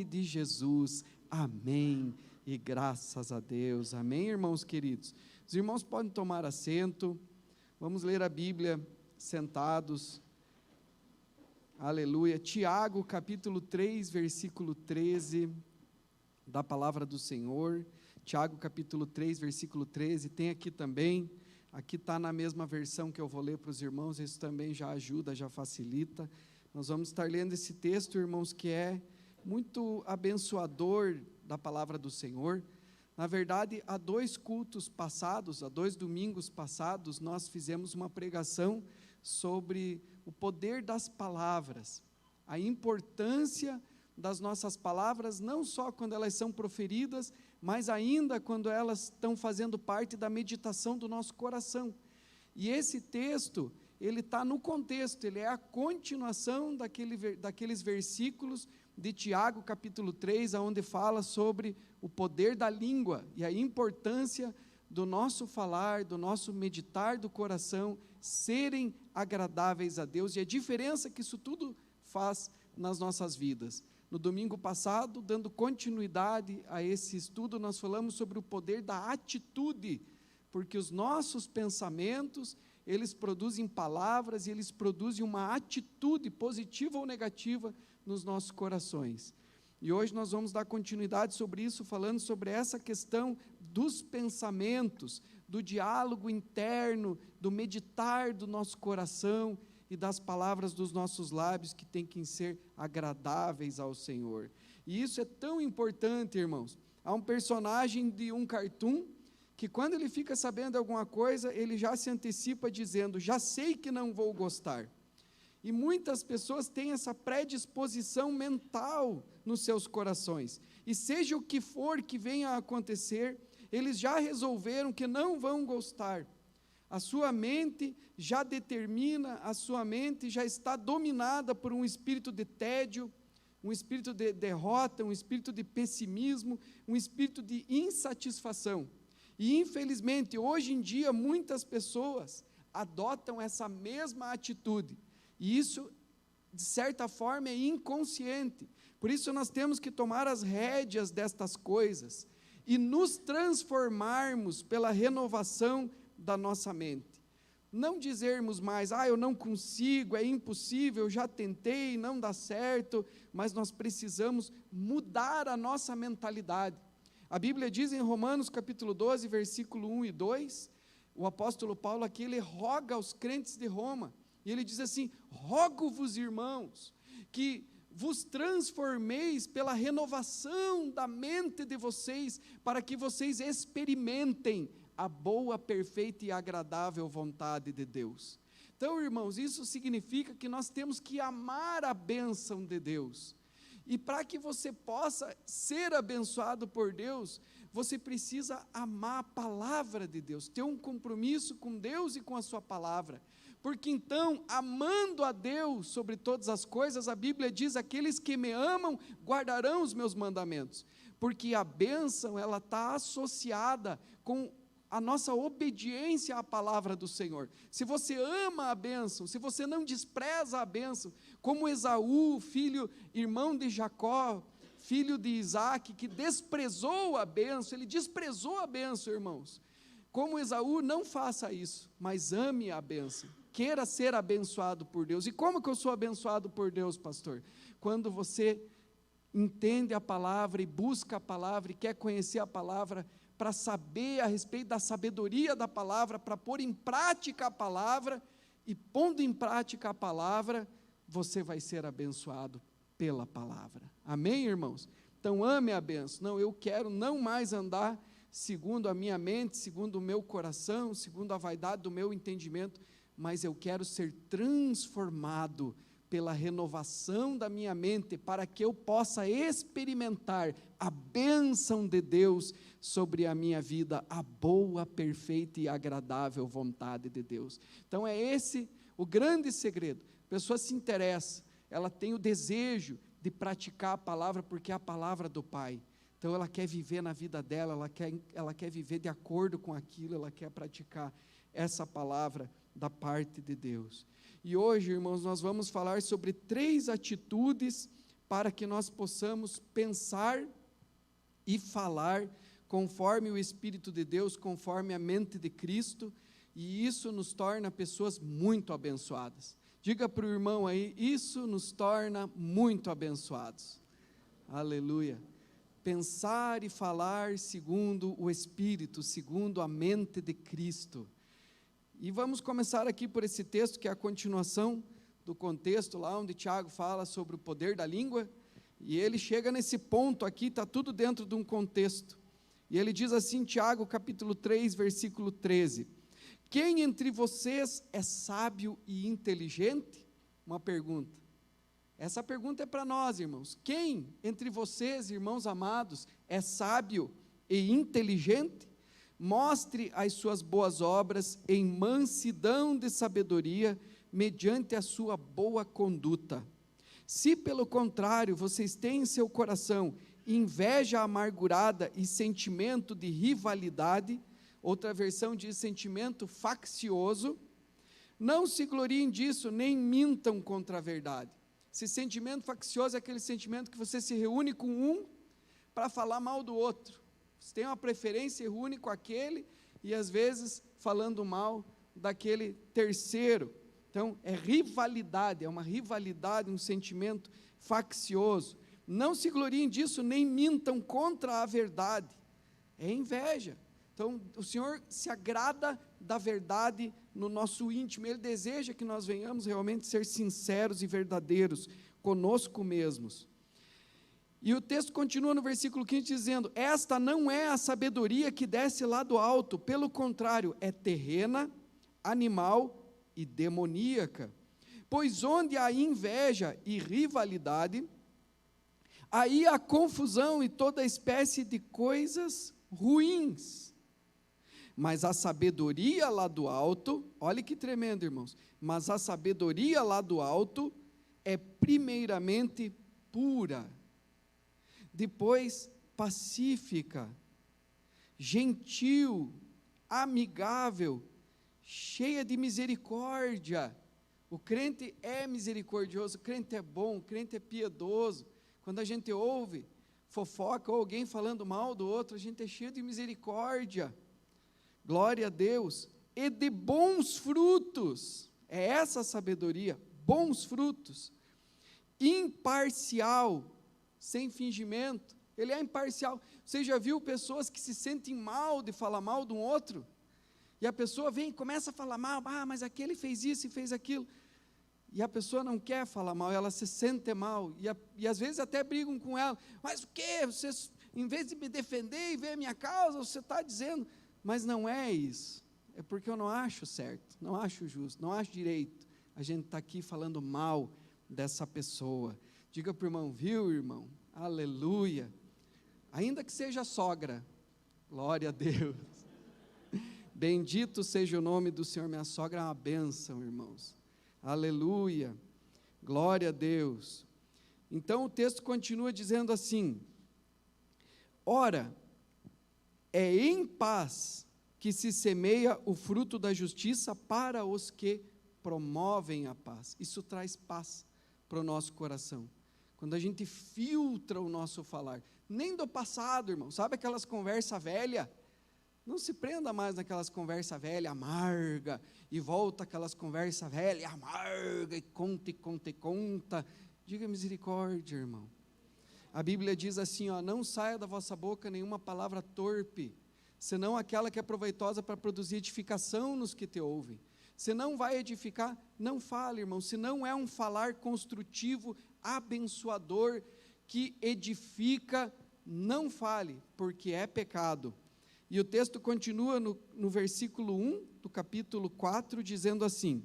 de Jesus, amém, e graças a Deus, amém, irmãos queridos. Os irmãos podem tomar assento, vamos ler a Bíblia sentados, aleluia. Tiago, capítulo 3, versículo 13, da palavra do Senhor. Tiago, capítulo 3, versículo 13, tem aqui também, aqui está na mesma versão que eu vou ler para os irmãos, isso também já ajuda, já facilita. Nós vamos estar lendo esse texto, irmãos, que é muito abençoador da palavra do Senhor. Na verdade, há 2 cultos passados, há 2 domingos passados, nós fizemos uma pregação sobre o poder das palavras, a importância das nossas palavras, não só quando elas são proferidas, mas ainda quando elas estão fazendo parte da meditação do nosso coração. E esse texto, ele está no contexto, ele é a continuação daqueles versículos de Tiago capítulo 3, onde fala sobre o poder da língua e a importância do nosso falar, do nosso meditar do coração, serem agradáveis a Deus, e a diferença que isso tudo faz nas nossas vidas. No domingo passado, dando continuidade a esse estudo, nós falamos sobre o poder da atitude, porque os nossos pensamentos, eles produzem palavras e eles produzem uma atitude positiva ou negativa nos nossos corações. E hoje nós vamos dar continuidade sobre isso, falando sobre essa questão dos pensamentos, do diálogo interno, do meditar do nosso coração e das palavras dos nossos lábios que tem que ser agradáveis ao Senhor. E isso é tão importante, irmãos. Há um personagem de um cartoon que quando ele fica sabendo de alguma coisa, ele já se antecipa dizendo, já sei que não vou gostar. E muitas pessoas têm essa predisposição mental nos seus corações, e seja o que for que venha a acontecer, eles já resolveram que não vão gostar. A sua mente já determina, a sua mente já está dominada por um espírito de tédio, um espírito de derrota, um espírito de pessimismo, um espírito de insatisfação. E infelizmente, hoje em dia, muitas pessoas adotam essa mesma atitude, e isso, de certa forma, é inconsciente. Por isso nós temos que tomar as rédeas destas coisas, e nos transformarmos pela renovação da nossa mente. Não dizermos mais, eu não consigo, é impossível, eu já tentei, não dá certo, mas nós precisamos mudar a nossa mentalidade. A Bíblia diz em Romanos capítulo 12, versículo 1 e 2, o apóstolo Paulo aqui, ele roga aos crentes de Roma, e ele diz assim, rogo-vos, irmãos, que vos transformeis pela renovação da mente de vocês, para que vocês experimentem a boa, perfeita e agradável vontade de Deus. Então, irmãos, isso significa que nós temos que amar a bênção de Deus. E para que você possa ser abençoado por Deus, você precisa amar a palavra de Deus, ter um compromisso com Deus e com a sua palavra. Porque então, amando a Deus sobre todas as coisas, a Bíblia diz, aqueles que me amam, guardarão os meus mandamentos. Porque a bênção, ela está associada com a nossa obediência à palavra do Senhor. Se você ama a bênção, se você não despreza a bênção, como Esaú, irmão de Jacó, filho de Isaac, que desprezou a bênção, ele desprezou a bênção, irmãos. Como Esaú, não faça isso, mas ame a bênção, queira ser abençoado por Deus. E como que eu sou abençoado por Deus, pastor? Quando você entende a palavra e busca a palavra e quer conhecer a palavra, para saber a respeito da sabedoria da palavra, para pôr em prática a palavra, e pondo em prática a palavra, você vai ser abençoado pela palavra. Amém, irmãos? Então ame a bênção. Não, eu quero não mais andar segundo a minha mente, segundo o meu coração, segundo a vaidade do meu entendimento, mas eu quero ser transformado pela renovação da minha mente, para que eu possa experimentar a bênção de Deus sobre a minha vida, a boa, perfeita e agradável vontade de Deus. Então é esse o grande segredo. A pessoa se interessa, ela tem o desejo de praticar a palavra, porque é a palavra do Pai. Então ela quer viver na vida dela, ela quer viver de acordo com aquilo, ela quer praticar essa palavra da parte de Deus. E hoje, irmãos, nós vamos falar sobre 3 atitudes para que nós possamos pensar e falar conforme o Espírito de Deus, conforme a mente de Cristo, e isso nos torna pessoas muito abençoadas. Diga para o irmão aí, isso nos torna muito abençoados. Aleluia. Pensar e falar segundo o Espírito, segundo a mente de Cristo. E vamos começar aqui por esse texto, que é a continuação do contexto, lá onde Tiago fala sobre o poder da língua, e ele chega nesse ponto aqui, está tudo dentro de um contexto, e ele diz assim, Tiago capítulo 3, versículo 13, quem entre vocês é sábio e inteligente? Uma pergunta, essa pergunta é para nós, irmãos, quem entre vocês, irmãos amados, é sábio e inteligente? Mostre as suas boas obras em mansidão de sabedoria, mediante a sua boa conduta. Se pelo contrário, vocês têm em seu coração inveja amargurada e sentimento de rivalidade, outra versão diz sentimento faccioso, não se gloriem disso, nem mintam contra a verdade. Esse sentimento faccioso é aquele sentimento que você se reúne com um para falar mal do outro. Você tem uma preferência e reúne com aquele, e às vezes falando mal daquele terceiro. Então, é rivalidade, é uma rivalidade, um sentimento faccioso. Não se gloriem disso, nem mintam contra a verdade. É inveja. Então, o Senhor se agrada da verdade no nosso íntimo. Ele deseja que nós venhamos realmente ser sinceros e verdadeiros conosco mesmos. E o texto continua no versículo 15 dizendo, esta não é a sabedoria que desce lá do alto, pelo contrário, é terrena, animal e demoníaca, pois onde há inveja e rivalidade, aí há confusão e toda espécie de coisas ruins. Mas a sabedoria lá do alto, olha que tremendo, irmãos, mas a sabedoria lá do alto é primeiramente pura, depois pacífica, gentil, amigável, cheia de misericórdia. O crente é misericordioso, o crente é bom, o crente é piedoso. Quando a gente ouve fofoca ou alguém falando mal do outro, a gente é cheio de misericórdia. Glória a Deus. E de bons frutos, é essa a sabedoria, bons frutos. Imparcial, sem fingimento, ele é imparcial. Você já viu pessoas que se sentem mal de falar mal de um outro? E a pessoa vem e começa a falar mal, mas aquele fez isso e fez aquilo, e a pessoa não quer falar mal, ela se sente mal, e às vezes até brigam com ela, mas o que? Você, em vez de me defender e ver a minha causa, você está dizendo, mas não é isso, é porque eu não acho certo, não acho justo, não acho direito, a gente está aqui falando mal dessa pessoa. Diga para o irmão, viu irmão, aleluia, ainda que seja sogra, glória a Deus, bendito seja o nome do Senhor. Minha sogra é uma bênção, irmãos, aleluia, glória a Deus. Então o texto continua dizendo assim, ora, é em paz que se semeia o fruto da justiça para os que promovem a paz. Isso traz paz para o nosso coração, quando a gente filtra o nosso falar, nem do passado, irmão, sabe aquelas conversas velhas? Não se prenda mais naquelas conversas velhas, amarga, e volta aquelas conversas velhas, amarga, e conta. Diga misericórdia, irmão. A Bíblia diz assim, não saia da vossa boca nenhuma palavra torpe, senão aquela que é proveitosa para produzir edificação nos que te ouvem. Se não vai edificar, não fale, irmão, se não é um falar construtivo, abençoador, que edifica, não fale, porque é pecado. E o texto continua no versículo 1 do capítulo 4, dizendo assim,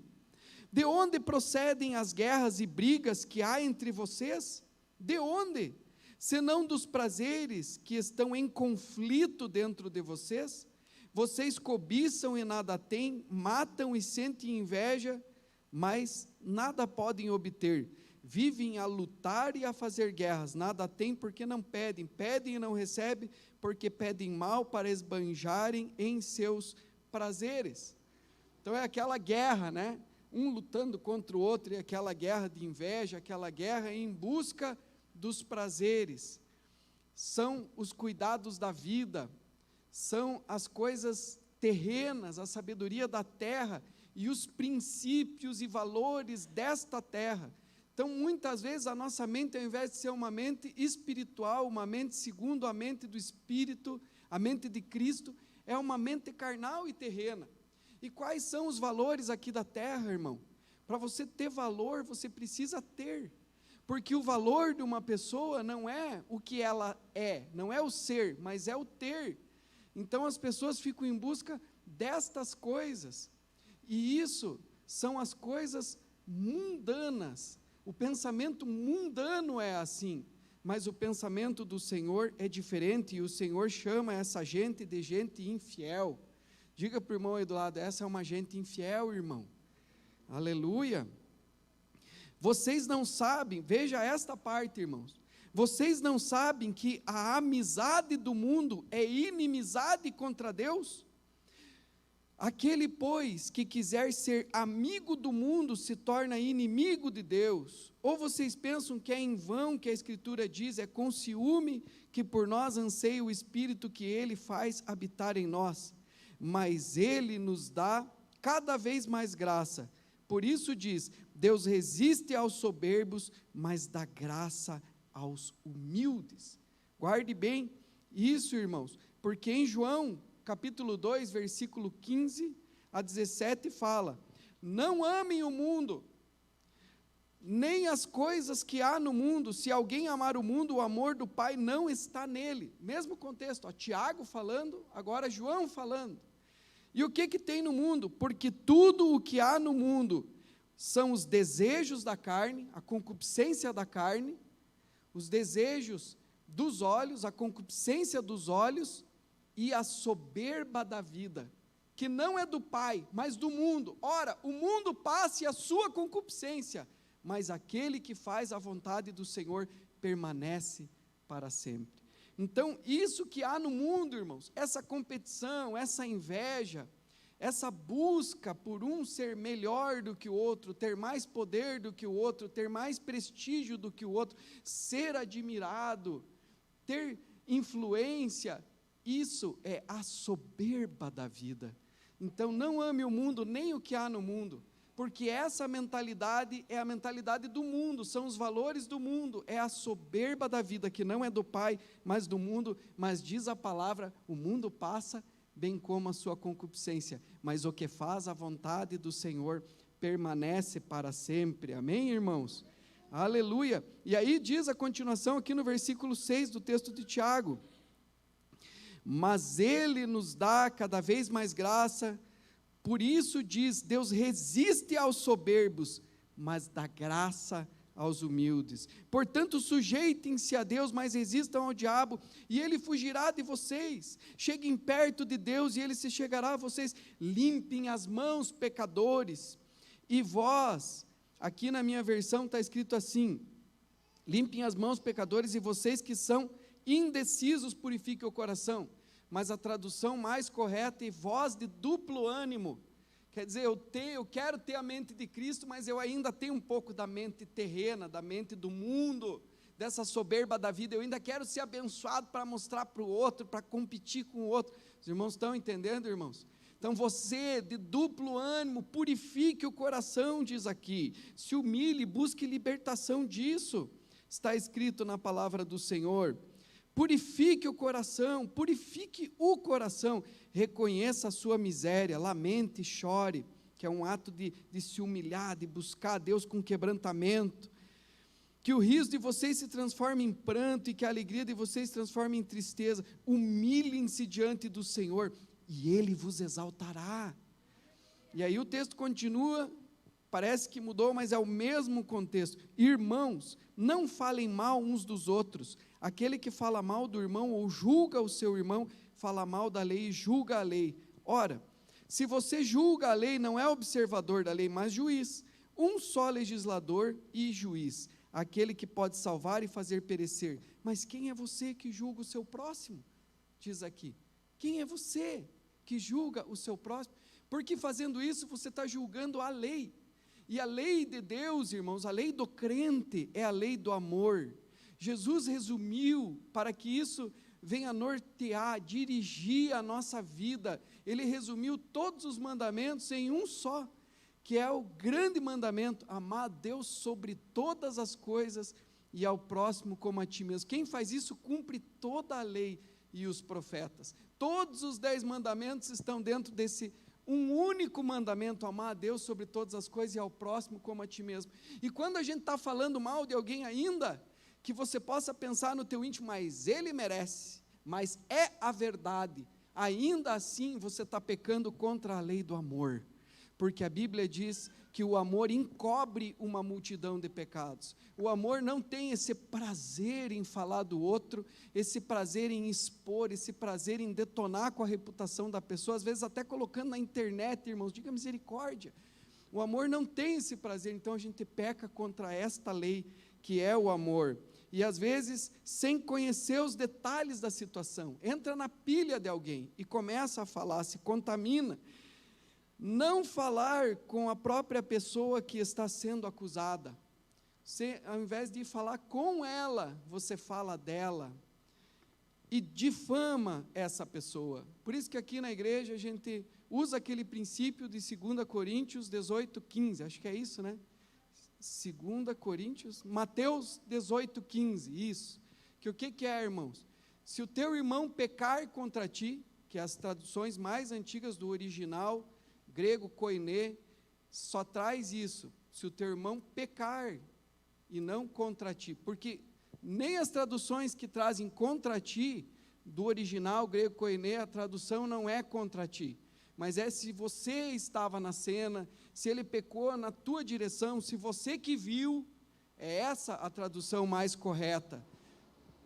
de onde procedem as guerras e brigas que há entre vocês? De onde? Senão dos prazeres que estão em conflito dentro de vocês? Vocês cobiçam e nada têm, matam e sentem inveja, mas nada podem obter. Vivem a lutar e a fazer guerras, nada têm porque não pedem, pedem e não recebem, porque pedem mal para esbanjarem em seus prazeres. Então é aquela guerra, né? Um lutando contra o outro, e aquela guerra de inveja, aquela guerra em busca dos prazeres, são os cuidados da vida, são as coisas terrenas, a sabedoria da terra e os princípios e valores desta terra. Então, muitas vezes, a nossa mente, ao invés de ser uma mente espiritual, uma mente segundo a mente do Espírito, a mente de Cristo, é uma mente carnal e terrena. E quais são os valores aqui da terra, irmão? Para você ter valor, você precisa ter. Porque o valor de uma pessoa não é o que ela é, não é o ser, mas é o ter. Então, as pessoas ficam em busca destas coisas. E isso são as coisas mundanas. O pensamento mundano é assim, mas o pensamento do Senhor é diferente, e o Senhor chama essa gente de gente infiel. Diga para o irmão aí do lado, essa é uma gente infiel, irmão. Aleluia. Vocês não sabem, veja esta parte, irmãos, vocês não sabem que a amizade do mundo é inimizade contra Deus? Aquele, pois, que quiser ser amigo do mundo se torna inimigo de Deus. Ou vocês pensam que é em vão que a Escritura diz, é com ciúme que por nós anseia o Espírito que Ele faz habitar em nós. Mas Ele nos dá cada vez mais graça. Por isso diz, Deus resiste aos soberbos, mas dá graça aos humildes. Guarde bem isso, irmãos, porque em João capítulo 2, versículo 15 a 17 fala, não amem o mundo, nem as coisas que há no mundo. Se alguém amar o mundo, o amor do Pai não está nele. Mesmo contexto, Tiago falando, agora João falando. E o que tem no mundo? Porque tudo o que há no mundo são os desejos da carne, a concupiscência da carne, os desejos dos olhos, a concupiscência dos olhos, e a soberba da vida, que não é do Pai, mas do mundo. Ora, o mundo passa e a sua concupiscência, mas aquele que faz a vontade do Senhor permanece para sempre. Então, isso que há no mundo, irmãos, essa competição, essa inveja, essa busca por um ser melhor do que o outro, ter mais poder do que o outro, ter mais prestígio do que o outro, ser admirado, ter influência, isso é a soberba da vida. Então, não ame o mundo, nem o que há no mundo, porque essa mentalidade é a mentalidade do mundo, são os valores do mundo, é a soberba da vida, que não é do Pai, mas do mundo. Mas diz a palavra, o mundo passa, bem como a sua concupiscência, mas o que faz a vontade do Senhor permanece para sempre. Amém, irmãos? Aleluia. E aí diz a continuação aqui no versículo 6 do texto de Tiago, mas Ele nos dá cada vez mais graça. Por isso diz, Deus resiste aos soberbos, mas dá graça aos humildes. Portanto, sujeitem-se a Deus, mas resistam ao diabo, e ele fugirá de vocês. Cheguem perto de Deus, e ele se chegará a vocês. Limpem as mãos, pecadores. E vós, aqui na minha versão está escrito assim, limpem as mãos, pecadores, e vocês que são indecisos, purifiquem o coração. Mas a tradução mais correta é voz de duplo ânimo. Quer dizer, eu quero ter a mente de Cristo, mas eu ainda tenho um pouco da mente terrena, da mente do mundo, dessa soberba da vida. Eu ainda quero ser abençoado para mostrar para o outro, para competir com o outro. Os irmãos estão entendendo, irmãos? Então você, de duplo ânimo, purifique o coração, diz aqui. Se humilhe, busque libertação disso. Está escrito na palavra do Senhor. Purifique o coração, reconheça a sua miséria, lamente, chore, que é um ato de se humilhar, de buscar a Deus com quebrantamento, que o riso de vocês se transforme em pranto, e que a alegria de vocês se transforme em tristeza. Humilhem-se diante do Senhor, e Ele vos exaltará. E aí o texto continua, parece que mudou, mas é o mesmo contexto. Irmãos, não falem mal uns dos outros. Aquele que fala mal do irmão ou julga o seu irmão, fala mal da lei e julga a lei. Ora, se você julga a lei, não é observador da lei, mas juiz. Um só legislador e juiz, aquele que pode salvar e fazer perecer. Mas quem é você que julga o seu próximo? Diz aqui. Quem é você que julga o seu próximo? Porque fazendo isso, você está julgando a lei. E a lei de Deus, irmãos, a lei do crente é a lei do amor. Jesus resumiu, para que isso venha nortear, dirigir a nossa vida, Ele resumiu todos os mandamentos em um só, que é o grande mandamento: amar a Deus sobre todas as coisas e ao próximo como a ti mesmo. Quem faz isso cumpre toda a lei e os profetas. Todos os 10 mandamentos estão dentro desse um único mandamento: amar a Deus sobre todas as coisas e ao próximo como a ti mesmo. E quando a gente está falando mal de alguém ainda, que você possa pensar no teu íntimo, mas ele merece, mas é a verdade, ainda assim você está pecando contra a lei do amor, porque a Bíblia diz que o amor encobre uma multidão de pecados. O amor não tem esse prazer em falar do outro, esse prazer em expor, esse prazer em detonar com a reputação da pessoa, às vezes até colocando na internet, irmãos, diga misericórdia. O amor não tem esse prazer, então a gente peca contra esta lei que é o amor. E às vezes, sem conhecer os detalhes da situação, entra na pilha de alguém e começa a falar, se contamina. Não falar com a própria pessoa que está sendo acusada. Você, ao invés de falar com ela, você fala dela e difama essa pessoa. Por isso que aqui na igreja a gente usa aquele princípio de 2 Coríntios 18:15, acho que é isso, né? 2 Coríntios, Mateus 18:15, isso. Que o que é, irmãos? Se o teu irmão pecar contra ti, que as traduções mais antigas do original grego, koiné, só traz isso: se o teu irmão pecar, e não contra ti, porque nem as traduções que trazem contra ti, do original grego koiné, a tradução não é contra ti, mas é se você estava na cena, se ele pecou na tua direção, se você que viu, é essa a tradução mais correta.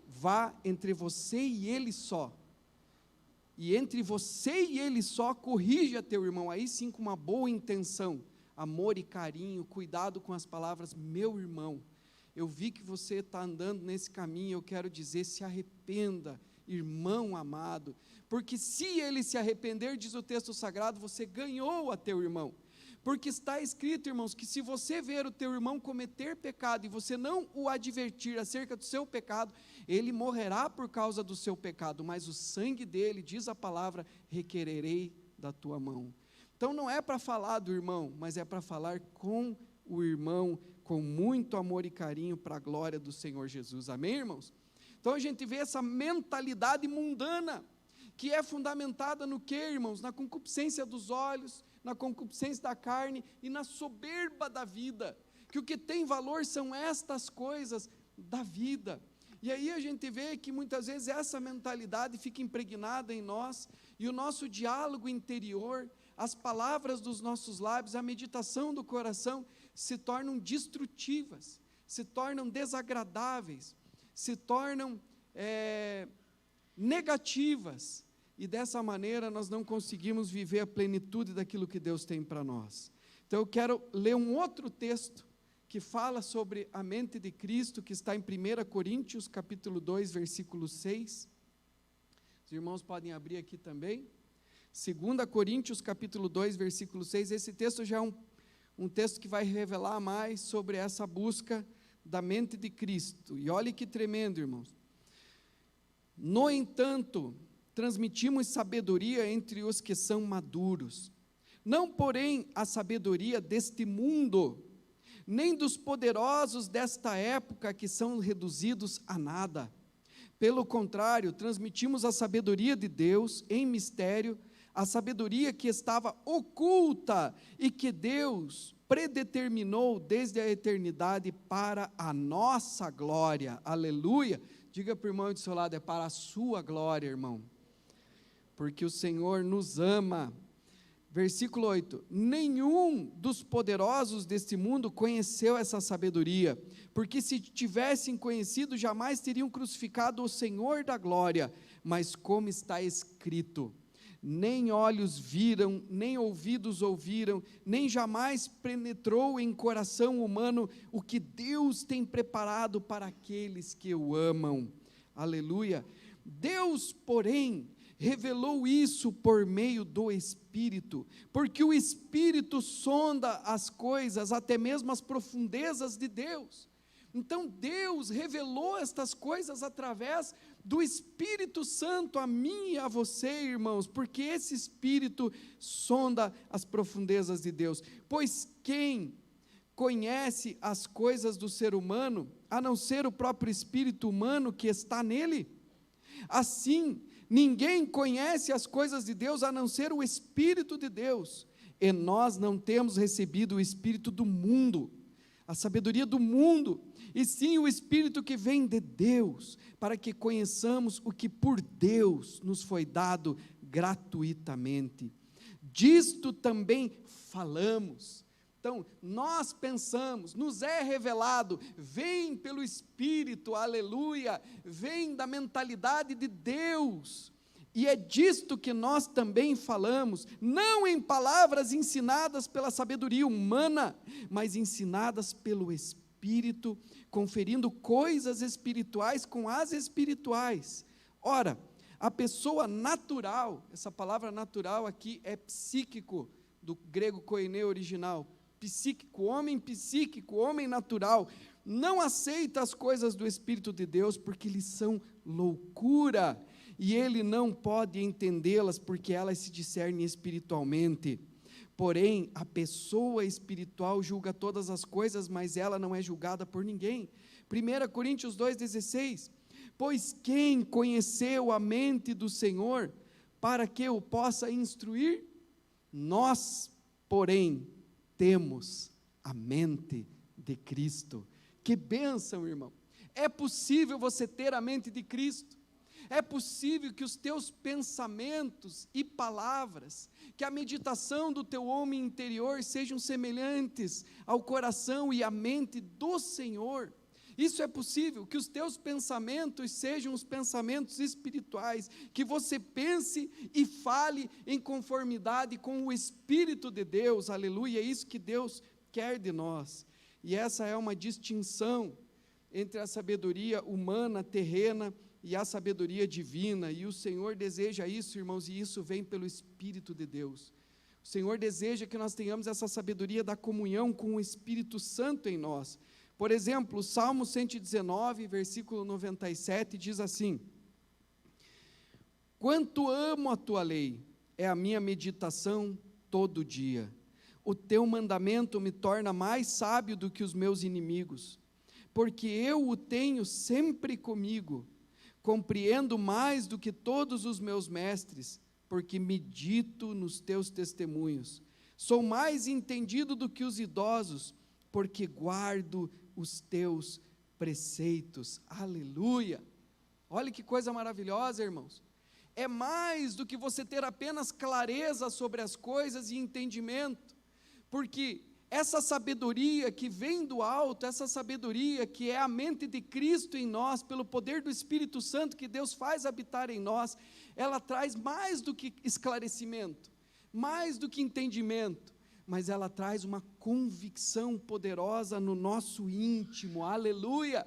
Vá entre você e ele só, e entre você e ele só, corrija teu irmão, aí sim com uma boa intenção, amor e carinho, cuidado com as palavras: meu irmão, eu vi que você está andando nesse caminho, eu quero dizer, se arrependa, irmão amado, porque se ele se arrepender, diz o texto sagrado, você ganhou a teu irmão. Porque está escrito, irmãos, que se você ver o teu irmão cometer pecado e você não o advertir acerca do seu pecado, ele morrerá por causa do seu pecado, mas o sangue dele, diz a palavra, requererei da tua mão. Então não é para falar do irmão, mas é para falar com o irmão, com muito amor e carinho, para a glória do Senhor Jesus. Amém, irmãos? Então a gente vê essa mentalidade mundana, que é fundamentada no que, irmãos? Na concupiscência dos olhos, na concupiscência da carne e na soberba da vida, que o que tem valor são estas coisas da vida. E aí a gente vê que muitas vezes essa mentalidade fica impregnada em nós, e o nosso diálogo interior, as palavras dos nossos lábios, a meditação do coração se tornam destrutivas, se tornam desagradáveis, se tornam negativas, e dessa maneira nós não conseguimos viver a plenitude daquilo que Deus tem para nós. Então eu quero ler um outro texto que fala sobre a mente de Cristo, que está em 1 Coríntios capítulo 2, versículo 6, os irmãos podem abrir aqui também, 2 Coríntios capítulo 2, versículo 6, esse texto já é um texto que vai revelar mais sobre essa busca da mente de Cristo, e olhe que tremendo, irmãos. No entanto, transmitimos sabedoria entre os que são maduros, não porém a sabedoria deste mundo, nem dos poderosos desta época que são reduzidos a nada. Pelo contrário, transmitimos a sabedoria de Deus em mistério, a sabedoria que estava oculta e que Deus predeterminou desde a eternidade para a nossa glória. Aleluia! Diga para o irmão do seu lado: é para a sua glória, irmão, porque o Senhor nos ama. Versículo 8, nenhum dos poderosos deste mundo conheceu essa sabedoria, porque se tivessem conhecido, jamais teriam crucificado o Senhor da glória, mas como está escrito, nem olhos viram, nem ouvidos ouviram, nem jamais penetrou em coração humano o que Deus tem preparado para aqueles que o amam. Aleluia! Deus, porém, revelou isso por meio do Espírito, porque o Espírito sonda as coisas, até mesmo as profundezas de Deus. Então Deus revelou estas coisas através do Espírito Santo a mim e a você, irmãos, porque esse Espírito sonda as profundezas de Deus. Pois quem conhece as coisas do ser humano, a não ser o próprio espírito humano que está nele? Assim, ninguém conhece as coisas de Deus, a não ser o Espírito de Deus, e nós não temos recebido o Espírito do mundo, a sabedoria do mundo, e sim o Espírito que vem de Deus, para que conheçamos o que por Deus nos foi dado gratuitamente. Disto também falamos. Então, nós pensamos, nos é revelado, vem pelo Espírito, aleluia, vem da mentalidade de Deus, e é disto que nós também falamos, não em palavras ensinadas pela sabedoria humana, mas ensinadas pelo Espírito, conferindo coisas espirituais com as espirituais. Ora, a pessoa natural, essa palavra natural aqui é psíquico, do grego koineo original, psíquico, homem natural, não aceita as coisas do Espírito de Deus, porque lhes são loucura, e ele não pode entendê-las, porque elas se discernem espiritualmente. Porém, a pessoa espiritual julga todas as coisas, mas ela não é julgada por ninguém. 1 Coríntios 2,16, pois quem conheceu a mente do Senhor, para que o possa instruir? Nós, porém, temos a mente de Cristo. Que bênção, irmão! É possível você ter a mente de Cristo. É possível que os teus pensamentos e palavras, que a meditação do teu homem interior sejam semelhantes ao coração e à mente do Senhor. Isso é possível, que os teus pensamentos sejam os pensamentos espirituais, que você pense e fale em conformidade com o Espírito de Deus, aleluia, é isso que Deus quer de nós. E essa é uma distinção entre a sabedoria humana, terrena, e a sabedoria divina, e o Senhor deseja isso, irmãos, e isso vem pelo Espírito de Deus. O Senhor deseja que nós tenhamos essa sabedoria da comunhão com o Espírito Santo em nós. Por exemplo, o Salmo 119, versículo 97, diz assim: quanto amo a tua lei, é a minha meditação todo dia. O teu mandamento me torna mais sábio do que os meus inimigos, porque eu o tenho sempre comigo. Compreendo mais do que todos os meus mestres, porque medito nos teus testemunhos. Sou mais entendido do que os idosos, porque guardo os teus preceitos. Aleluia! Olha que coisa maravilhosa, irmãos. É mais do que você ter apenas clareza sobre as coisas e entendimento, porque essa sabedoria que vem do alto, essa sabedoria que é a mente de Cristo em nós, pelo poder do Espírito Santo que Deus faz habitar em nós, ela traz mais do que esclarecimento, mais do que entendimento, mas ela traz uma convicção poderosa no nosso íntimo, aleluia,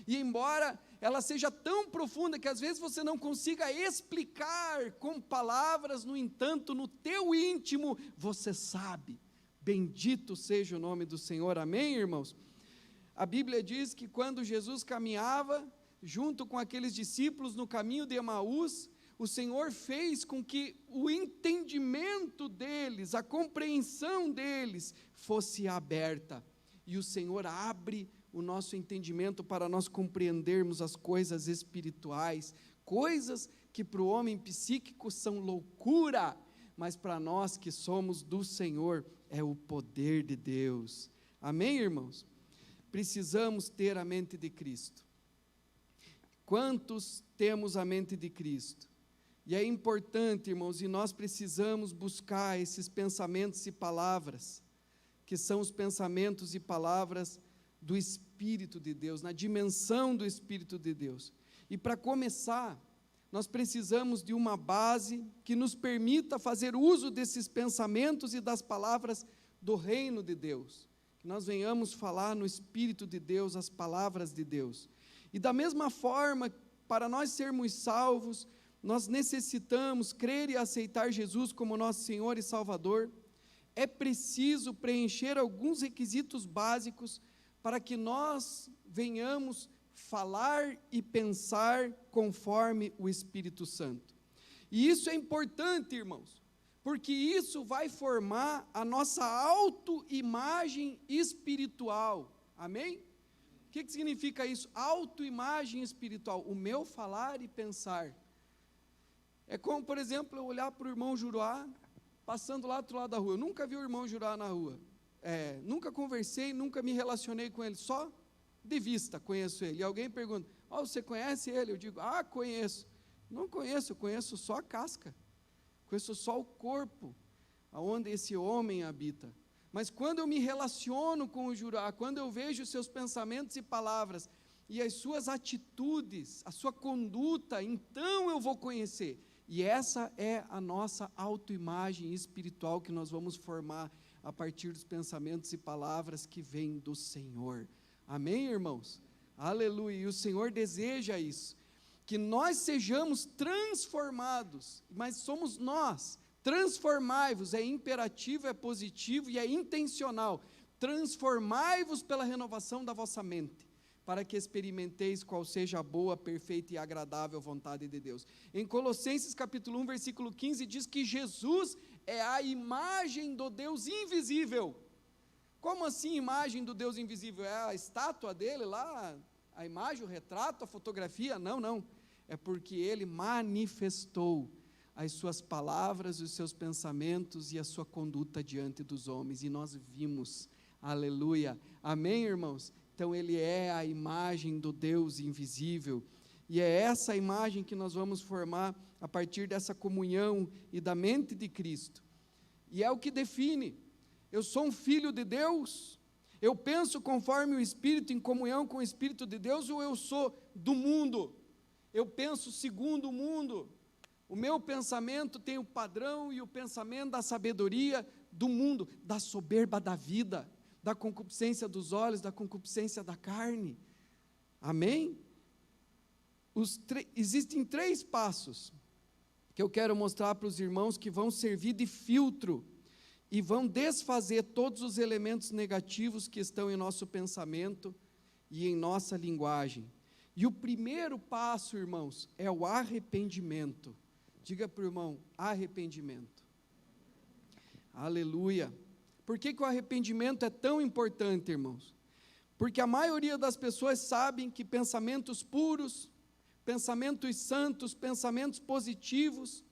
e embora ela seja tão profunda que às vezes você não consiga explicar com palavras, no entanto, no teu íntimo, você sabe. Bendito seja o nome do Senhor, amém, irmãos? A Bíblia diz que quando Jesus caminhava junto com aqueles discípulos no caminho de Emaús, o Senhor fez com que o entendimento deles, a compreensão deles fosse aberta, e o Senhor abre o nosso entendimento para nós compreendermos as coisas espirituais, coisas que para o homem psíquico são loucura, mas para nós que somos do Senhor, é o poder de Deus, amém, irmãos? Precisamos ter a mente de Cristo. Quantos temos a mente de Cristo? E é importante, irmãos, e nós precisamos buscar esses pensamentos e palavras, que são os pensamentos e palavras do Espírito de Deus, na dimensão do Espírito de Deus. E para começar, nós precisamos de uma base que nos permita fazer uso desses pensamentos e das palavras do reino de Deus, que nós venhamos falar no Espírito de Deus as palavras de Deus. E da mesma forma, para nós sermos salvos, nós necessitamos crer e aceitar Jesus como nosso Senhor e Salvador. É preciso preencher alguns requisitos básicos para que nós venhamos falar e pensar conforme o Espírito Santo. E isso é importante, irmãos, porque isso vai formar a nossa autoimagem espiritual. Amém? O que significa isso? Autoimagem espiritual, o meu falar e pensar. É como, por exemplo, eu olhar para o irmão Juruá, passando lá do outro lado da rua. Eu nunca vi o irmão Juruá na rua. Nunca conversei, nunca me relacionei com ele, só de vista conheço ele. E alguém pergunta, você conhece ele? Eu digo, conheço. Não conheço, eu conheço só a casca. Conheço só o corpo, aonde esse homem habita. Mas quando eu me relaciono com o Juruá, quando eu vejo os seus pensamentos e palavras, e as suas atitudes, a sua conduta, então eu vou conhecer. E essa é a nossa autoimagem espiritual que nós vamos formar a partir dos pensamentos e palavras que vêm do Senhor. Amém, irmãos? Aleluia. E o Senhor deseja isso, que nós sejamos transformados, mas somos nós. Transformai-vos, é imperativo, é positivo e é intencional. Transformai-vos pela renovação da vossa mente, para que experimenteis qual seja a boa, perfeita e agradável vontade de Deus. Em Colossenses capítulo 1, versículo 15, diz que Jesus é a imagem do Deus invisível. Como assim imagem do Deus invisível? É a estátua dele lá, a imagem, o retrato, a fotografia? Não. É porque ele manifestou as suas palavras, os seus pensamentos e a sua conduta diante dos homens, e nós vimos, aleluia, amém, irmãos? Então ele é a imagem do Deus invisível, e é essa imagem que nós vamos formar a partir dessa comunhão e da mente de Cristo, e é o que define, eu sou um filho de Deus, eu penso conforme o Espírito, em comunhão com o Espírito de Deus, ou eu sou do mundo, eu penso segundo o mundo. O meu pensamento tem o padrão e o pensamento da sabedoria do mundo, da soberba da vida, da concupiscência dos olhos, da concupiscência da carne. Amém? Existem 3 passos que eu quero mostrar para os irmãos que vão servir de filtro e vão desfazer todos os elementos negativos que estão em nosso pensamento e em nossa linguagem. E o primeiro passo, irmãos, é o arrependimento. Diga para o irmão, arrependimento. Aleluia. Por que o arrependimento é tão importante, irmãos? Porque a maioria das pessoas sabem que pensamentos puros, pensamentos santos, pensamentos positivos,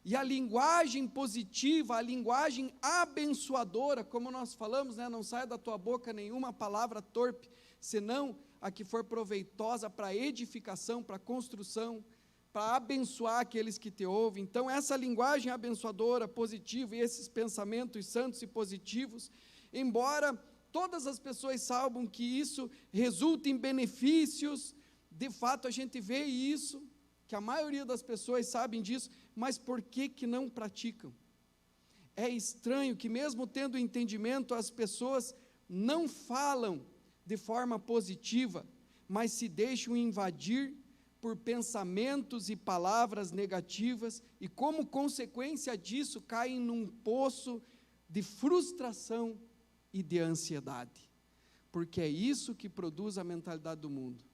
e a linguagem positiva, a linguagem abençoadora, como nós falamos, não saia da tua boca nenhuma palavra torpe, senão a que for proveitosa para edificação, para construção, para abençoar aqueles que te ouvem. Então essa linguagem abençoadora, positiva, e esses pensamentos santos e positivos, embora todas as pessoas saibam que isso resulta em benefícios, de fato a gente vê isso, que a maioria das pessoas sabem disso, mas por que não praticam? É estranho que mesmo tendo entendimento, as pessoas não falam de forma positiva, mas se deixam invadir por pensamentos e palavras negativas, e como consequência disso, caem num poço de frustração e de ansiedade, porque é isso que produz a mentalidade do mundo,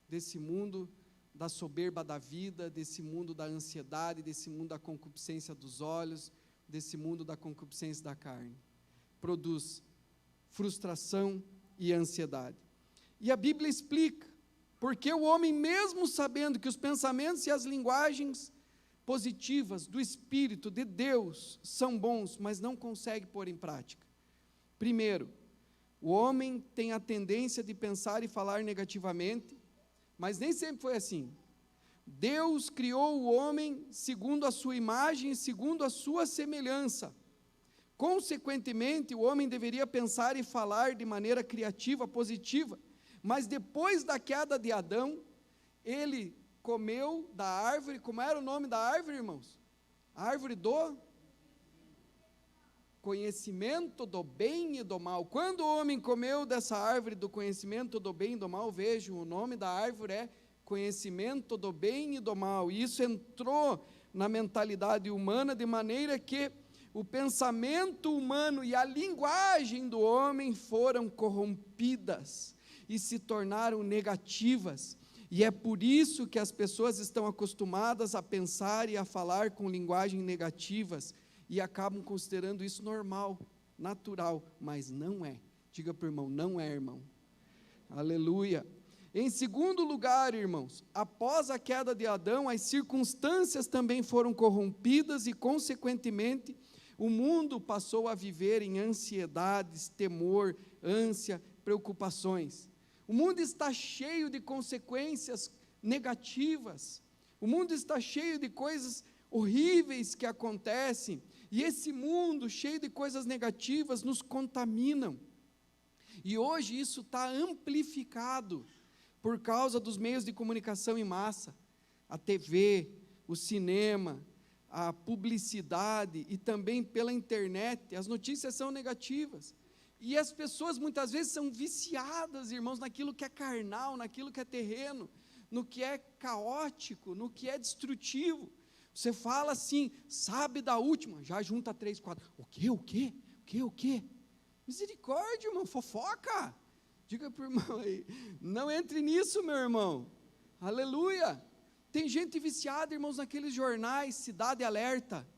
desse mundo da soberba da vida, desse mundo da ansiedade, desse mundo da concupiscência dos olhos, desse mundo da concupiscência da carne, produz frustração e ansiedade. E a Bíblia explica, porque o homem, mesmo sabendo que os pensamentos e as linguagens positivas do Espírito de Deus são bons, mas não consegue pôr em prática. Primeiro, o homem tem a tendência de pensar e falar negativamente, mas nem sempre foi assim. Deus criou o homem segundo a sua imagem e segundo a sua semelhança. Consequentemente, o homem deveria pensar e falar de maneira criativa, positiva, mas depois da queda de Adão, ele comeu da árvore. Como era o nome da árvore, irmãos? A árvore do conhecimento do bem e do mal. Quando o homem comeu dessa árvore do conhecimento do bem e do mal, vejam, o nome da árvore é conhecimento do bem e do mal, e isso entrou na mentalidade humana, de maneira que o pensamento humano e a linguagem do homem foram corrompidas, e se tornaram negativas. E é por isso que as pessoas estão acostumadas a pensar e a falar com linguagem negativas e acabam considerando isso normal, natural, mas não é. Diga para o irmão, não é, irmão. Aleluia. Em segundo lugar, irmãos, após a queda de Adão, as circunstâncias também foram corrompidas e, consequentemente, o mundo passou a viver em ansiedades, temor, ânsia, preocupações. O mundo está cheio de consequências negativas. O mundo está cheio de coisas horríveis que acontecem. E esse mundo cheio de coisas negativas nos contaminam. E hoje isso está amplificado por causa dos meios de comunicação em massa, a TV, o cinema, a publicidade e também pela internet. As notícias são negativas. E as pessoas muitas vezes são viciadas, irmãos, naquilo que é carnal, naquilo que é terreno, no que é caótico, no que é destrutivo. Você fala assim, sabe da última, já junta 3, 4. O quê? Misericórdia, irmão, fofoca. Diga para o irmão aí, não entre nisso, meu irmão. Aleluia. Tem gente viciada, irmãos, naqueles jornais, Cidade Alerta.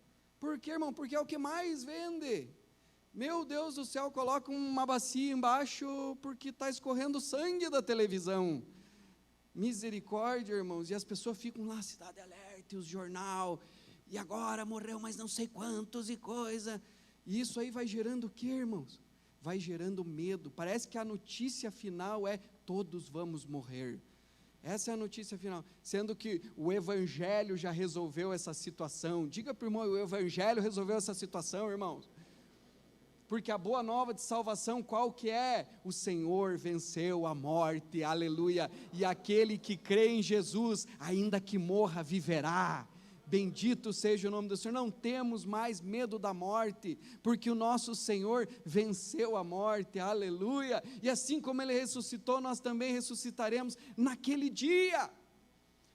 Por quê, irmão? Porque é o que mais vende. Meu Deus do céu, coloca uma bacia embaixo porque está escorrendo sangue da televisão. Misericórdia, irmãos. E as pessoas ficam lá, Cidade Alerta, e os jornal. E agora morreu mais não sei quantos e coisa. E isso aí vai gerando o quê, irmãos? Vai gerando medo. Parece que a notícia final é: todos vamos morrer. Essa é a notícia final, sendo que o Evangelho já resolveu essa situação. Diga para o irmão, o Evangelho resolveu essa situação, irmãos. Porque a boa nova de salvação, qual que é? O Senhor venceu a morte, aleluia. E aquele que crê em Jesus, ainda que morra, viverá. Bendito seja o nome do Senhor. Não temos mais medo da morte, porque o nosso Senhor venceu a morte, aleluia. E assim como Ele ressuscitou, nós também ressuscitaremos naquele dia.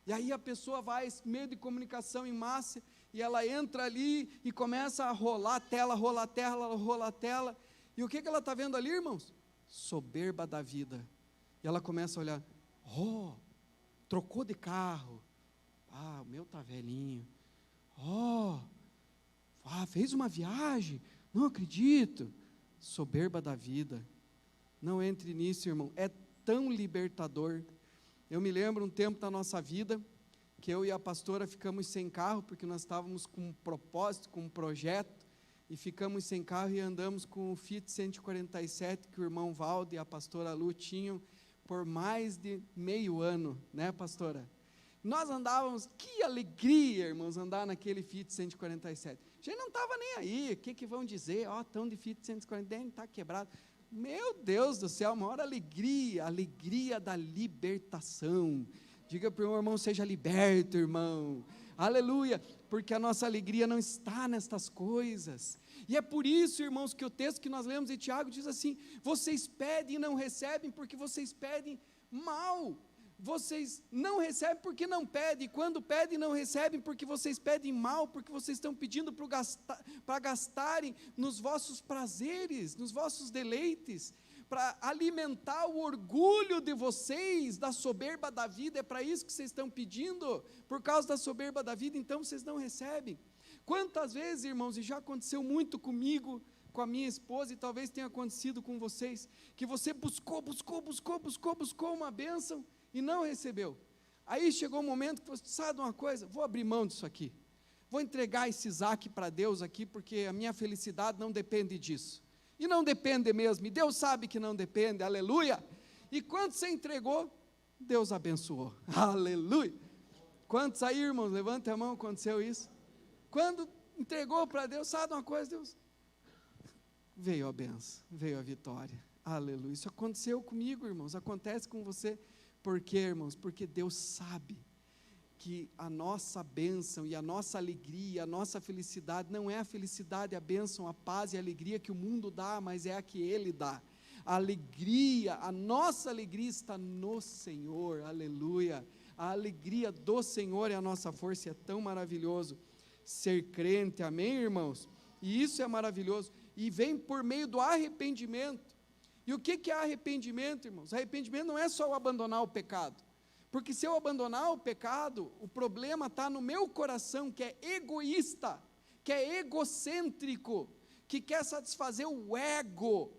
E aí a pessoa vai, meio de comunicação em massa, e ela entra ali e começa a rolar a tela, e o que ela está vendo ali, irmãos? Soberba da vida. E ela começa a olhar, trocou de carro, o meu está velhinho, fez uma viagem, não acredito. Soberba da vida. Não entre nisso, irmão, é tão libertador. Eu me lembro um tempo da nossa vida, que eu e a pastora ficamos sem carro, porque nós estávamos com um propósito, com um projeto, e ficamos sem carro e andamos com o Fiat 147, que o irmão Valdo e a pastora Lu tinham por mais de meio ano, né, pastora? Nós andávamos, que alegria, irmãos, andar naquele Fiat 147. A gente não estava nem aí, o que vão dizer? Tão de Fiat 147, está quebrado. Meu Deus do céu, a maior alegria, a alegria da libertação. Diga para o irmão, seja liberto, irmão. Aleluia, porque a nossa alegria não está nestas coisas. E é por isso, irmãos, que o texto que nós lemos em Tiago diz assim: vocês pedem e não recebem porque vocês pedem mal. Vocês não recebem porque não pedem, e quando pedem não recebem porque vocês pedem mal, porque vocês estão pedindo para gastarem nos vossos prazeres, nos vossos deleites, para alimentar o orgulho de vocês, da soberba da vida. É para isso que vocês estão pedindo, por causa da soberba da vida, então vocês não recebem. Quantas vezes, irmãos, e já aconteceu muito comigo, com a minha esposa, e talvez tenha acontecido com vocês, que você buscou uma bênção, e não recebeu. Aí chegou um momento que você sabe de uma coisa, vou abrir mão disso aqui, vou entregar esse Isaac para Deus aqui, porque a minha felicidade não depende disso, e não depende mesmo, e Deus sabe que não depende, aleluia. E quando você entregou, Deus abençoou, aleluia. Quantos aí, irmãos, levanta a mão, aconteceu isso? Quando entregou para Deus, sabe de uma coisa, Deus, veio a benção, veio a vitória, aleluia. Isso aconteceu comigo, irmãos, acontece com você. Por quê, irmãos? Porque Deus sabe que a nossa bênção e a nossa alegria, a nossa felicidade, não é a felicidade, a bênção, a paz e a alegria que o mundo dá, mas é a que Ele dá. A alegria, a nossa alegria está no Senhor, aleluia. A alegria do Senhor é a nossa força, e é tão maravilhoso ser crente, amém, irmãos? E isso é maravilhoso, e vem por meio do arrependimento. E o que é arrependimento, irmãos? Arrependimento não é só eu abandonar o pecado, porque se eu abandonar o pecado, o problema está no meu coração, que é egoísta, que é egocêntrico, que quer satisfazer o ego,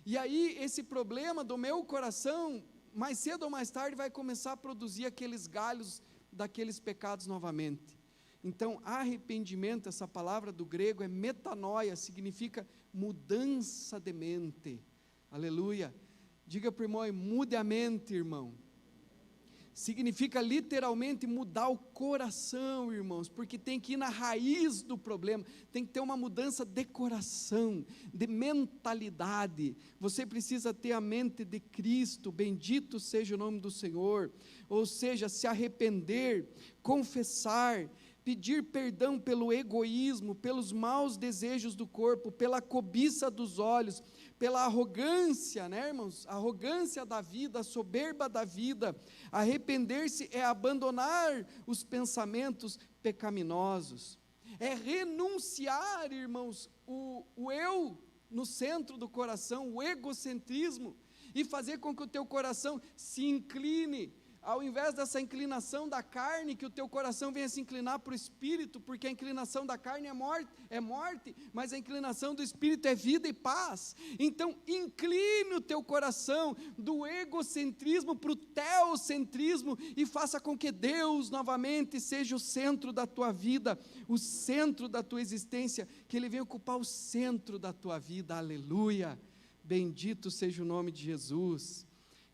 e aí esse problema do meu coração, mais cedo ou mais tarde, vai começar a produzir aqueles galhos daqueles pecados novamente. Então, arrependimento, essa palavra do grego é metanoia, significa mudança de mente. Aleluia. Diga para o irmão, mude a mente, irmão. Significa literalmente mudar o coração, irmãos, porque tem que ir na raiz do problema, tem que ter uma mudança de coração, de mentalidade. Você precisa ter a mente de Cristo, bendito seja o nome do Senhor, ou seja, se arrepender, confessar, pedir perdão pelo egoísmo, pelos maus desejos do corpo, pela cobiça dos olhos, pela arrogância, né, irmãos? A arrogância da vida, a soberba da vida. Arrepender-se é abandonar os pensamentos pecaminosos, é renunciar, irmãos, o eu no centro do coração, o egocentrismo, e fazer com que o teu coração se incline, ao invés dessa inclinação da carne, que o teu coração venha se inclinar para o Espírito, porque a inclinação da carne é morte, mas a inclinação do Espírito é vida e paz. Então, incline o teu coração do egocentrismo para o teocentrismo, e faça com que Deus novamente seja o centro da tua vida, o centro da tua existência, que Ele venha ocupar o centro da tua vida, aleluia, bendito seja o nome de Jesus.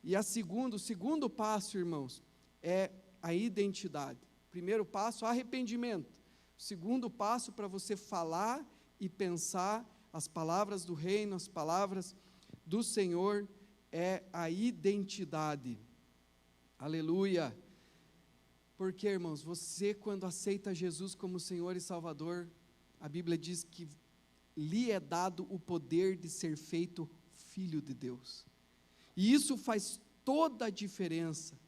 E o segundo passo, irmãos, é a identidade. Primeiro passo, arrependimento. Segundo passo, para você falar e pensar as palavras do reino, as palavras do Senhor, é a identidade. Aleluia. Porque, irmãos, você quando aceita Jesus como Senhor e Salvador, a Bíblia diz que lhe é dado o poder de ser feito filho de Deus. E isso faz toda a diferença.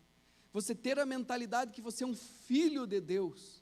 Você ter a mentalidade que você é um filho de Deus.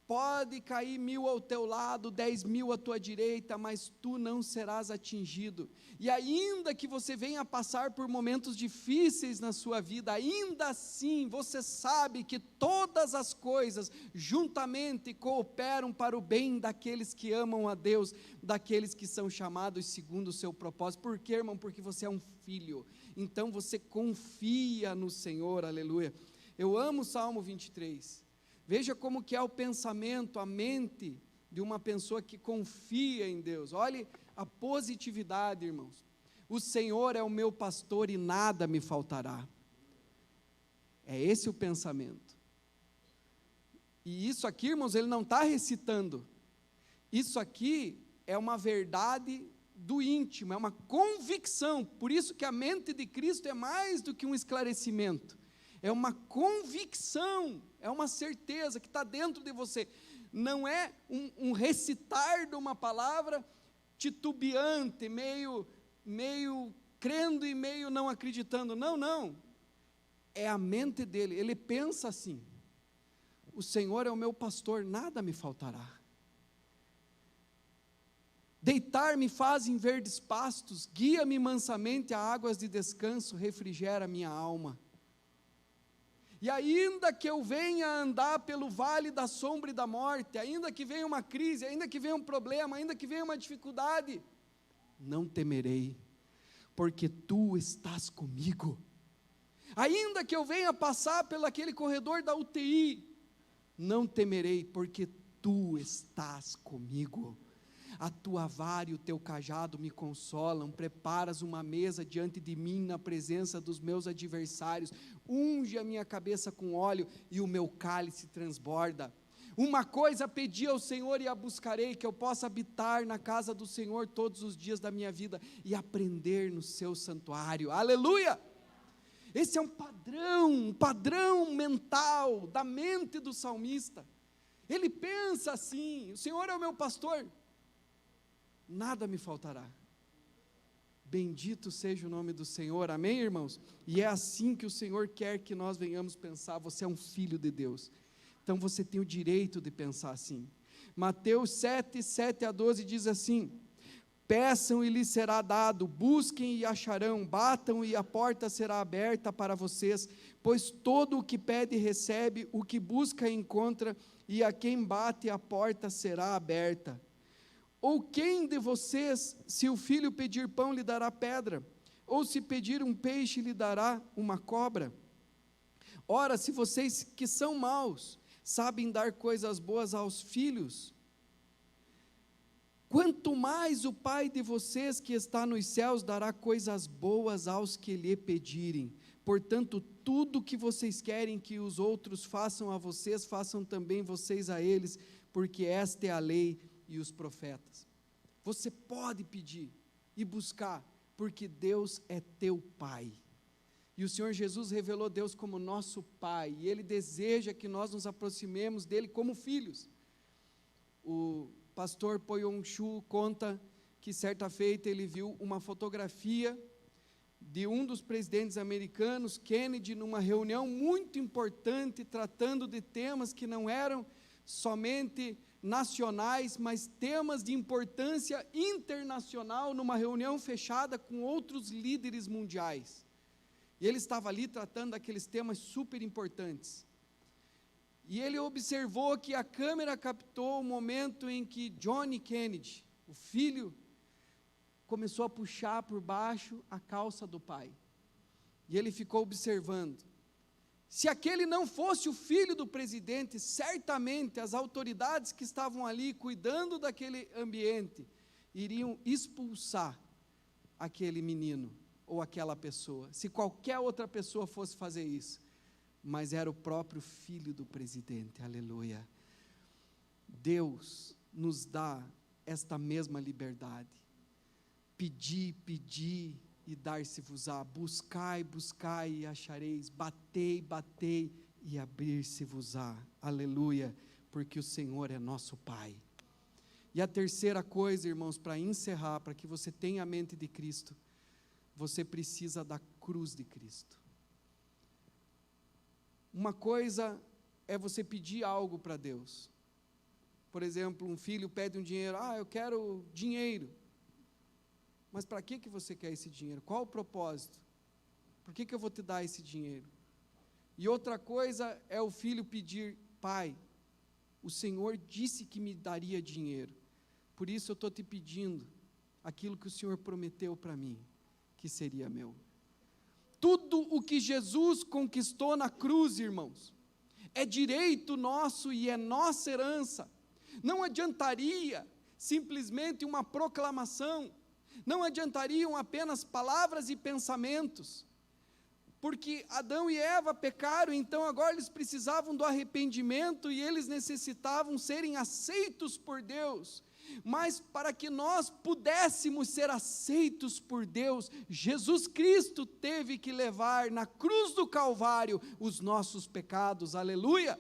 Pode cair 1000 ao teu lado, 10.000 à tua direita, mas tu não serás atingido. E ainda que você venha passar por momentos difíceis na sua vida, ainda assim você sabe que todas as coisas juntamente cooperam para o bem daqueles que amam a Deus, daqueles que são chamados segundo o seu propósito. Por quê, irmão? Porque você é um filho. Então você confia no Senhor, aleluia. Eu amo o Salmo 23. Veja como que é o pensamento, a mente de uma pessoa que confia em Deus. Olhe a positividade, irmãos. O Senhor é o meu pastor e nada me faltará. É esse o pensamento. E isso aqui, irmãos, ele não está recitando. Isso aqui é uma verdade do íntimo, é uma convicção. Por isso que a mente de Cristo é mais do que um esclarecimento. É uma convicção, é uma certeza que está dentro de você. Não é um recitar de uma palavra titubeante, meio crendo e meio não acreditando. Não. É a mente dele, ele pensa assim: o Senhor é o meu pastor, nada me faltará. Deitar-me faz em verdes pastos, guia-me mansamente a águas de descanso, refrigera minha alma. E ainda que eu venha andar pelo vale da sombra e da morte, ainda que venha uma crise, ainda que venha um problema, ainda que venha uma dificuldade, não temerei, porque tu estás comigo. Ainda que eu venha passar pelo aquele corredor da UTI, não temerei, porque tu estás comigo. A tua vara e o teu cajado me consolam, preparas uma mesa diante de mim na presença dos meus adversários, unge a minha cabeça com óleo e o meu cálice transborda. Uma coisa pedi ao Senhor e a buscarei, que eu possa habitar na casa do Senhor todos os dias da minha vida e aprender no seu santuário. Aleluia! Esse é um padrão mental da mente do salmista. Ele pensa assim: o Senhor é o meu pastor, nada me faltará. Bendito seja o nome do Senhor, amém, irmãos? E é assim que o Senhor quer que nós venhamos pensar. Você é um filho de Deus, então você tem o direito de pensar assim. Mateus 7, 7 a 12 diz assim: Peçam e lhes será dado, busquem e acharão, batam e a porta será aberta para vocês, pois todo o que pede recebe, o que busca encontra, e a quem bate a porta será aberta. Ou quem de vocês, se o filho pedir pão, lhe dará pedra? Ou se pedir um peixe, lhe dará uma cobra? Ora, se vocês que são maus, sabem dar coisas boas aos filhos, quanto mais o Pai de vocês que está nos céus dará coisas boas aos que lhe pedirem. Portanto, tudo que vocês querem que os outros façam a vocês, façam também vocês a eles, porque esta é a lei e os profetas. Você pode pedir e buscar, porque Deus é teu Pai. E o Senhor Jesus revelou Deus como nosso Pai, e Ele deseja que nós nos aproximemos dEle como filhos. O pastor Poyon Chu conta que certa feita ele viu uma fotografia de um dos presidentes americanos, Kennedy, numa reunião muito importante, tratando de temas que não eram somente nacionais, mas temas de importância internacional, numa reunião fechada com outros líderes mundiais. E ele estava ali tratando daqueles temas super importantes. E ele observou que a câmera captou o momento em que John Kennedy, o filho, começou a puxar por baixo a calça do pai. E ele ficou observando. Se aquele não fosse o filho do presidente, certamente as autoridades que estavam ali cuidando daquele ambiente iriam expulsar aquele menino ou aquela pessoa. Se qualquer outra pessoa fosse fazer isso. Mas era o próprio filho do presidente, aleluia. Deus nos dá esta mesma liberdade. Pedi, pedi e dar-se-vos-á, buscai, buscai e achareis, batei, batei e abrir-se-vos-á, aleluia, porque o Senhor é nosso Pai. E a terceira coisa, irmãos, para encerrar, para que você tenha a mente de Cristo, você precisa da cruz de Cristo. Uma coisa é você pedir algo para Deus. Por exemplo, um filho pede um dinheiro, eu quero dinheiro. Mas para que você quer esse dinheiro? Qual o propósito? Por que eu vou te dar esse dinheiro? E outra coisa é o filho pedir, pai, o Senhor disse que me daria dinheiro, por isso eu estou te pedindo aquilo que o Senhor prometeu para mim, que seria meu. Tudo o que Jesus conquistou na cruz, irmãos, é direito nosso e é nossa herança. Não adiantaria simplesmente uma proclamação, não adiantariam apenas palavras e pensamentos, porque Adão e Eva pecaram, então agora eles precisavam do arrependimento e eles necessitavam serem aceitos por Deus. Mas para que nós pudéssemos ser aceitos por Deus, Jesus Cristo teve que levar na cruz do Calvário os nossos pecados, aleluia.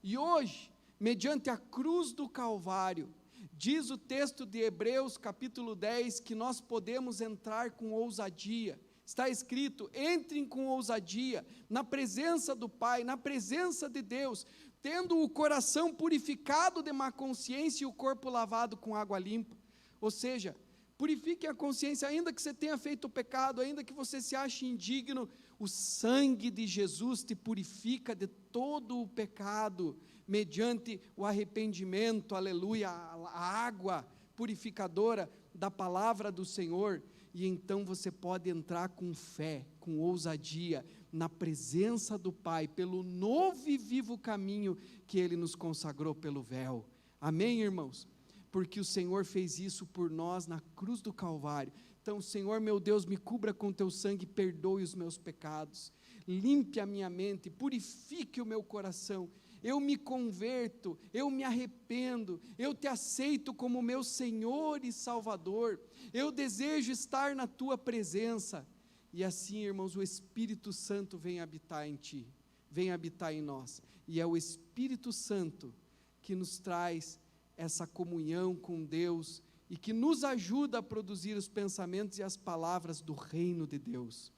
E hoje, mediante a cruz do Calvário, diz o texto de Hebreus capítulo 10, que nós podemos entrar com ousadia. Está escrito, entrem com ousadia, na presença do Pai, na presença de Deus, tendo o coração purificado de má consciência e o corpo lavado com água limpa. Ou seja, purifique a consciência, ainda que você tenha feito o pecado, ainda que você se ache indigno, o sangue de Jesus te purifica de todo o pecado, mediante o arrependimento, aleluia, a água purificadora da palavra do Senhor, e então você pode entrar com fé, com ousadia, na presença do Pai, pelo novo e vivo caminho que Ele nos consagrou pelo véu. Amém, irmãos? Porque o Senhor fez isso por nós na cruz do Calvário. Então, Senhor meu Deus, me cubra com teu sangue, perdoe os meus pecados, limpe a minha mente, purifique o meu coração. Eu me converto, eu me arrependo, eu te aceito como meu Senhor e Salvador, eu desejo estar na tua presença. E assim, irmãos, o Espírito Santo vem habitar em ti, vem habitar em nós, e é o Espírito Santo que nos traz essa comunhão com Deus, e que nos ajuda a produzir os pensamentos e as palavras do reino de Deus.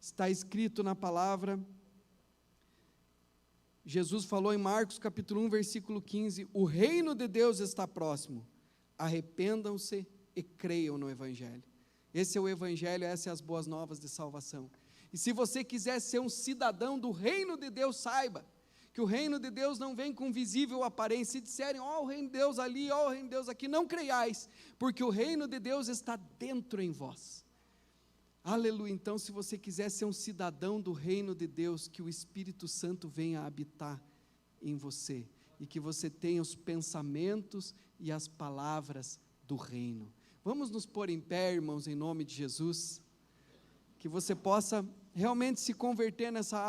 Está escrito na palavra, Jesus falou em Marcos capítulo 1, versículo 15, o reino de Deus está próximo, arrependam-se e creiam no Evangelho. Esse é o Evangelho, essas são as boas novas de salvação. E se você quiser ser um cidadão do reino de Deus, saiba que o reino de Deus não vem com visível aparência. Se disserem, ó o reino de Deus ali, ó o reino de Deus aqui, não creiais, porque o reino de Deus está dentro em vós. Aleluia. Então, se você quiser ser um cidadão do reino de Deus, que o Espírito Santo venha habitar em você, e que você tenha os pensamentos e as palavras do reino. Vamos nos pôr em pé, irmãos, em nome de Jesus, que você possa realmente se converter nessa área.